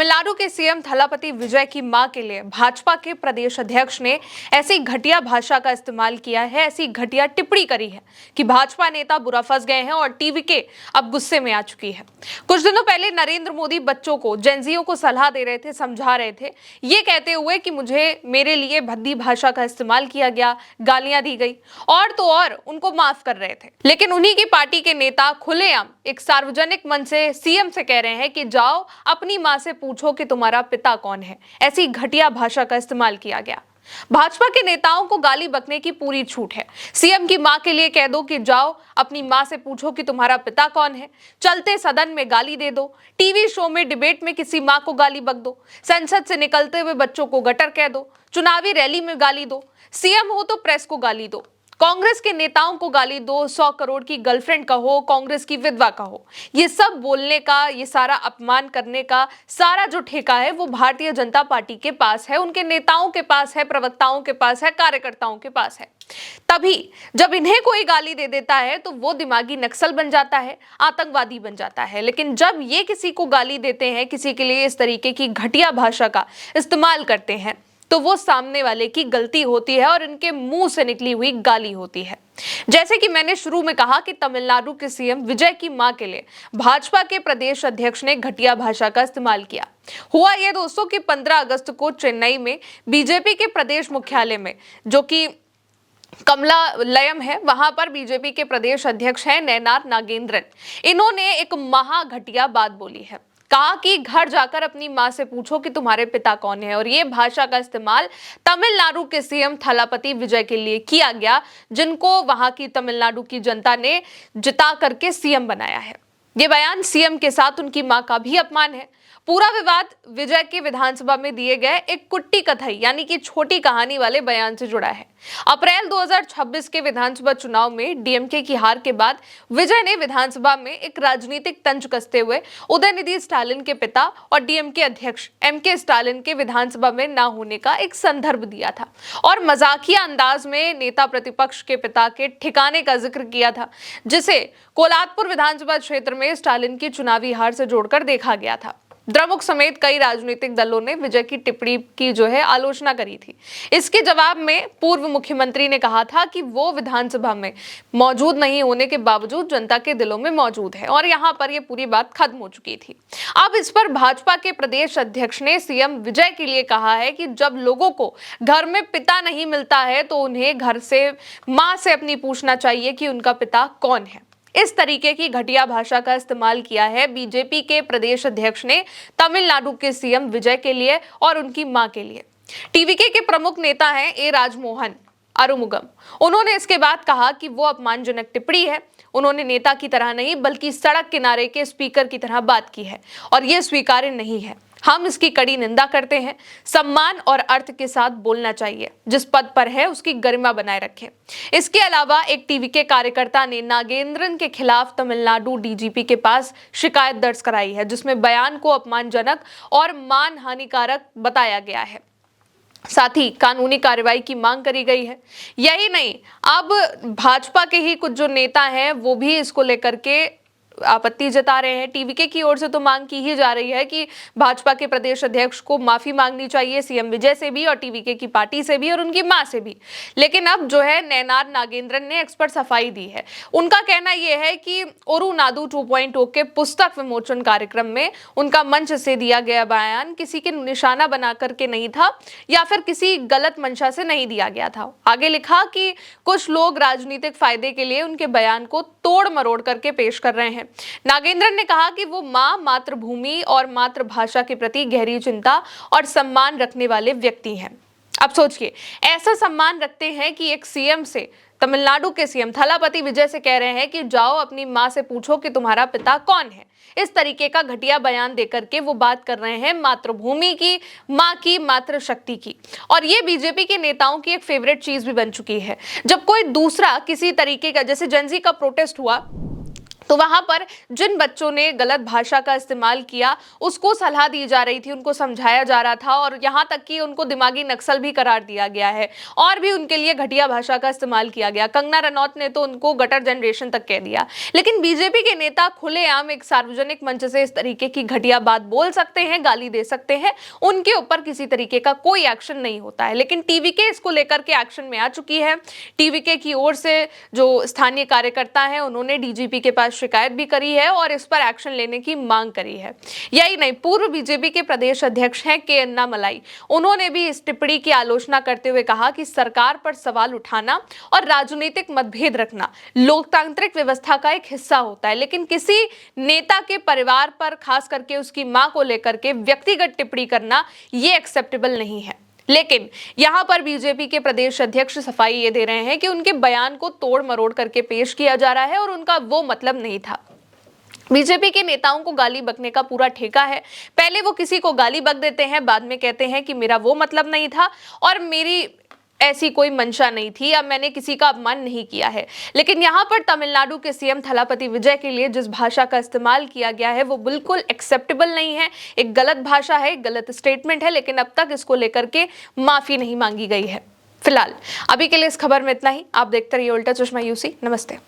तमिलनाडु के सीएम थलापति विजय की मां के लिए भाजपा के प्रदेश अध्यक्ष ने ऐसी घटिया भाषा का इस्तेमाल किया है, ऐसी घटिया टिप्पणी करी है कि भाजपा नेता बुरा फंस गए हैं और टीवीके अब गुस्से में आ चुकी है। कुछ दिनों पहले नरेंद्र मोदी बच्चों को, जेनजियों को सलाह दे रहे थे, समझा रहे थे, ये कहते हुए कि मुझे मेरे लिए भद्दी भाषा का इस्तेमाल किया गया, गालियां दी गई और तो और उनको माफ कर रहे थे। लेकिन उन्हीं की पार्टी के नेता खुलेआम एक सार्वजनिक मंच से सीएम से कह रहे हैं कि जाओ अपनी मां से पूछो कि तुम्हारा पिता कौन है। ऐसी घटिया भाषा का इस्तेमाल किया गया। भाजपा के नेताओं को गाली बकने की पूरी छूट है। सीएम की मां के लिए कह दो कि जाओ अपनी मां से पूछो कि तुम्हारा पिता कौन है। चलते सदन में गाली दे दो, टीवी शो में, डिबेट में किसी मां को गाली बक दो, संसद से निकलते हुए बच्चों को गटर कह दो, चुनावी रैली में गाली दो, सीएम हो तो प्रेस को गाली दो, कांग्रेस के नेताओं को गाली दो, 100 करोड़ की गर्लफ्रेंड कहो, कांग्रेस की विधवा कहो। ये सब बोलने का, ये सारा अपमान करने का सारा जो ठेका है वो भारतीय जनता पार्टी के पास है, उनके नेताओं के पास है, प्रवक्ताओं के पास है, कार्यकर्ताओं के पास है। तभी जब इन्हें कोई गाली दे देता है तो वो दिमागी नक्सल बन जाता है, आतंकवादी बन जाता है। लेकिन जब ये किसी को गाली देते हैं, किसी के लिए इस तरीके की घटिया भाषा का इस्तेमाल करते हैं, तो वो सामने वाले की गलती होती है और इनके मुंह से निकली हुई गाली होती है। जैसे कि मैंने शुरू में कहा कि तमिलनाडु के सीएम विजय की मां के लिए भाजपा के प्रदेश अध्यक्ष ने घटिया भाषा का इस्तेमाल किया। हुआ यह दोस्तों कि 15 अगस्त को चेन्नई में बीजेपी के प्रदेश मुख्यालय में, जो कि कमलालयम है, वहां पर बीजेपी के प्रदेश अध्यक्ष हैं नयनार नागेंद्रन। इन्होंने एक महा घटिया बात बोली है। कहा कि घर जाकर अपनी मां से पूछो कि तुम्हारे पिता कौन है। और ये भाषा का इस्तेमाल तमिलनाडु के सीएम थलापति विजय के लिए किया गया, जिनको वहां की तमिलनाडु की जनता ने जिता करके सीएम बनाया है। ये बयान सीएम के साथ उनकी मां का भी अपमान है। पूरा विवाद विजय के विधानसभा में दिए गए एक कुट्टी कथई यानी कि छोटी कहानी वाले बयान से जुड़ा है। अप्रैल 2026 के विधानसभा चुनाव में डीएमके की हार के बाद विजय ने विधानसभा में एक राजनीतिक तंज कसते हुए उदयनिधि स्टालिन के पिता और डीएमके अध्यक्ष एमके स्टालिन के विधानसभा में न होने का एक संदर्भ दिया था और मजाकिया अंदाज में नेता प्रतिपक्ष के पिता के ठिकाने का जिक्र किया था, जिसे कोलादपुर विधानसभा क्षेत्र में स्टालिन की चुनावी हार से जोड़कर देखा गया था। द्रमुक समेत कई राजनीतिक दलों ने विजय की टिप्पणी की आलोचना करी थी। इसके जवाब में पूर्व मुख्यमंत्री ने कहा था कि वो विधानसभा में मौजूद नहीं होने के बावजूद जनता के दिलों में मौजूद है और यहाँ पर ये पूरी बात खत्म हो चुकी थी। अब इस पर भाजपा के प्रदेश अध्यक्ष ने सीएम विजय के लिए कहा है कि जब लोगों को घर में पिता नहीं मिलता है तो उन्हें घर से, मां से अपनी पूछना चाहिए कि उनका पिता कौन है। इस तरीके की घटिया भाषा का इस्तेमाल किया है बीजेपी के प्रदेश अध्यक्ष ने तमिलनाडु के सीएम विजय के लिए और उनकी मां के लिए। टीवीके के प्रमुख नेता हैं ए राजमोहन अरुमुगम। उन्होंने इसके बाद कहा कि वो अपमानजनक टिप्पणी है। उन्होंने नेता की तरह नहीं बल्कि सड़क किनारे के स्पीकर की तरह बात की है और ये स्वीकार्य नहीं है। हम इसकी कड़ी निंदा करते हैं। सम्मान और अर्थ के साथ बोलना चाहिए। जिस पद पर है उसकी गरिमा बनाए रखें। इसके अलावा एक टीवीके कार्यकर्ता ने नागेंद्रन के खिलाफ तमिलनाडु डीजीपी के पास शिकायत दर्ज कराई है, जिसमें बयान को अपमानजनक और मान हानिकारक बताया गया है। साथ ही कानूनी कार्रवाई की मांग करी गई है। यही नहीं, अब भाजपा के ही कुछ जो नेता हैं वो भी इसको लेकर के आपत्ति जता रहे हैं। टीवीके की ओर से तो मांग की ही जा रही है कि भाजपा के प्रदेश अध्यक्ष को माफी मांगनी चाहिए, सीएम विजय से भी और टीवीके की पार्टी से भी और उनकी मां से भी। लेकिन अब नयनार नागेंद्रन ने एक्सपर्ट सफाई दी है। उनका कहना यह है कि ओरुनाडु 2.0 के पुस्तक विमोचन कार्यक्रम में उनका मंच से दिया गया बयान किसी के निशाना बना करके नहीं था या फिर किसी गलत मंशा से नहीं दिया गया था। आगे लिखा कि कुछ लोग राजनीतिक फायदे के लिए उनके बयान को तोड़ मरोड़ करके पेश कर रहे हैं। नागेंद्रन ने कहा कि वो मां, मातृभूमि और मातृभाषा के प्रति गहरी चिंता और सम्मान रखने वाले व्यक्ति हैं। अब सोचिए, ऐसा सम्मान रखते हैं कि एक सीएम से, तमिलनाडु के सीएम थलापति विजय से कह रहे हैं कि जाओ अपनी मां से पूछो कि तुम्हारा पिता कौन है। इस तरीके का घटिया बयान देकर के वो बात कर रहे हैं मातृभूमि की, मां की, मातृशक्ति की। और ये बीजेपी के नेताओं की एक फेवरेट चीज भी बन चुकी है। जब कोई दूसरा किसी तरीके का, जैसे जेनजी का प्रोटेस्ट हुआ तो वहां पर जिन बच्चों ने गलत भाषा का इस्तेमाल किया उसको सलाह दी जा रही थी, उनको समझाया जा रहा था और यहां तक कि उनको दिमागी नक्सल भी करार दिया गया है और भी उनके लिए घटिया भाषा का इस्तेमाल किया गया। कंगना रनौत ने तो उनको गटर जनरेशन तक कह दिया। लेकिन बीजेपी के नेता खुलेआम एक सार्वजनिक मंच से इस तरीके की घटिया बात बोल सकते हैं, गाली दे सकते हैं, उनके ऊपर किसी तरीके का कोई एक्शन नहीं होता है। लेकिन टीवीके इसको लेकर के एक्शन में आ चुकी है। टीवीके की ओर से जो स्थानीय कार्यकर्ता हैं उन्होंने डीजीपी के पास शिकायत भी करी है और इस पर एक्शन लेने की मांग करी है। यही नहीं, पूर्व बीजेपी के प्रदेश अध्यक्ष हैं के अन्नामलाई, उन्होंने भी इस टिप्पणी की आलोचना करते हुए कहा कि सरकार पर सवाल उठाना और राजनीतिक मतभेद रखना लोकतांत्रिक व्यवस्था का एक हिस्सा होता है, लेकिन किसी नेता के परिवार पर, खास करके उसकी मां को लेकर के व्यक्तिगत टिप्पणी करना ये एक्सेप्टेबल नहीं है। लेकिन यहां पर बीजेपी के प्रदेश अध्यक्ष सफाई ये दे रहे हैं कि उनके बयान को तोड़ मरोड़ करके पेश किया जा रहा है और उनका वो मतलब नहीं था। बीजेपी के नेताओं को गाली बकने का पूरा ठेका है। पहले वो किसी को गाली बक देते हैं, बाद में कहते हैं कि मेरा वो मतलब नहीं था और मेरी ऐसी कोई मंशा नहीं थी या मैंने किसी का अपमान नहीं किया है। लेकिन यहाँ पर तमिलनाडु के सीएम थलापति विजय के लिए जिस भाषा का इस्तेमाल किया गया है वो बिल्कुल एक्सेप्टेबल नहीं है, एक गलत भाषा है, एक गलत स्टेटमेंट है, लेकिन अब तक इसको लेकर के माफी नहीं मांगी गई है। फिलहाल अभी के लिए इस खबर में इतना ही। आप देखते रहिए उल्टा चश्मा यूसी। नमस्ते।